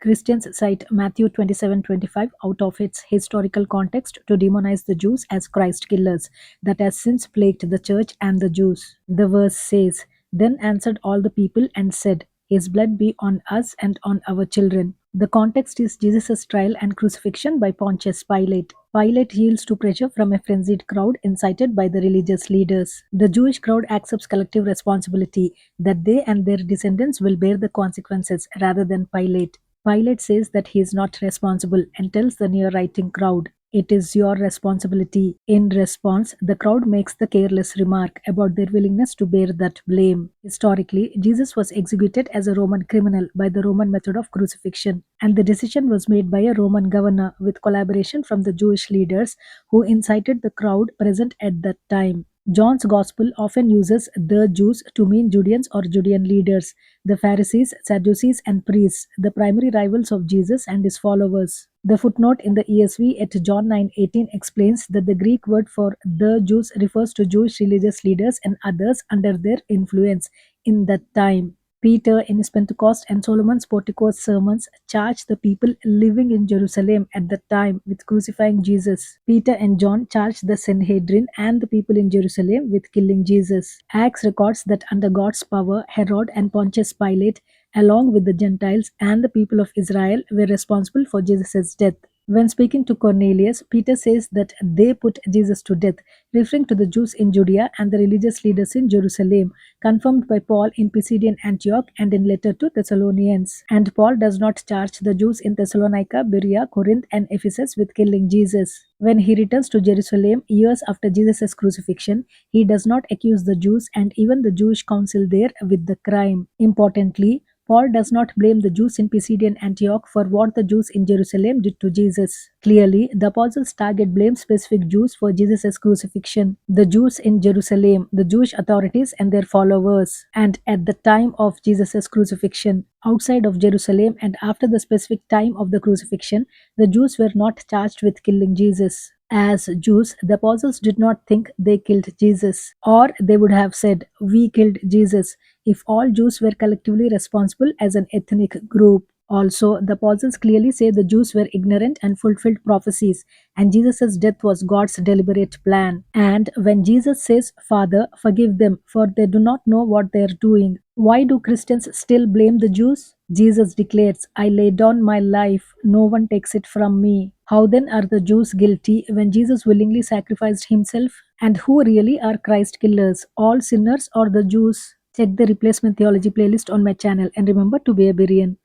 Christians cite Matthew 27:25 out of its historical context to demonize the Jews as Christ killers that has since plagued the church and the Jews. The verse says, "Then answered all the people and said, His blood be on us and on our children." The context is Jesus' trial and crucifixion by Pontius Pilate. Pilate yields to pressure from a frenzied crowd incited by the religious leaders. The Jewish crowd accepts collective responsibility that they and their descendants will bear the consequences rather than Pilate. Pilate says that he is not responsible and tells the near writing crowd, "It is your responsibility." In response, the crowd makes the careless remark about their willingness to bear that blame. Historically, Jesus was executed as a Roman criminal by the Roman method of crucifixion, and the decision was made by a Roman governor with collaboration from the Jewish leaders who incited the crowd present at that time. John's Gospel often uses the Jews to mean Judeans or Judean leaders, the Pharisees, Sadducees, and priests, the primary rivals of Jesus and his followers. The footnote in the ESV at John 9:18 explains that the Greek word for the Jews refers to Jewish religious leaders and others under their influence in that time. Peter, in his Pentecost and Solomon's Portico sermons, charged the people living in Jerusalem at that time with crucifying Jesus. Peter and John charged the Sanhedrin and the people in Jerusalem with killing Jesus. Acts records that under God's power, Herod and Pontius Pilate, along with the Gentiles and the people of Israel, were responsible for Jesus' death. When speaking to Cornelius, Peter says that they put Jesus to death, referring to the Jews in Judea and the religious leaders in Jerusalem, confirmed by Paul in Pisidian Antioch and in letter to Thessalonians. And Paul does not charge the Jews in Thessalonica, Berea, Corinth, and Ephesus with killing Jesus. When he returns to Jerusalem years after Jesus' crucifixion, he does not accuse the Jews and even the Jewish council there with the crime. Importantly, Paul does not blame the Jews in Pisidian Antioch for what the Jews in Jerusalem did to Jesus. Clearly, the apostles target blame specific Jews for Jesus' crucifixion, the Jews in Jerusalem, the Jewish authorities and their followers. And at the time of Jesus' crucifixion, outside of Jerusalem and after the specific time of the crucifixion, the Jews were not charged with killing Jesus. As Jews, the apostles did not think they killed Jesus, or they would have said, "We killed Jesus," if all Jews were collectively responsible as an ethnic group. Also, the apostles clearly say the Jews were ignorant and fulfilled prophecies, and Jesus' death was God's deliberate plan. And when Jesus says, "Father, forgive them, for they do not know what they are doing," why do Christians still blame the Jews? Jesus declares, "I lay down my life, no one takes it from me." How then are the Jews guilty when Jesus willingly sacrificed himself? And who really are Christ killers, all sinners or the Jews? Check the Replacement Theology playlist on my channel and remember to be a Berean.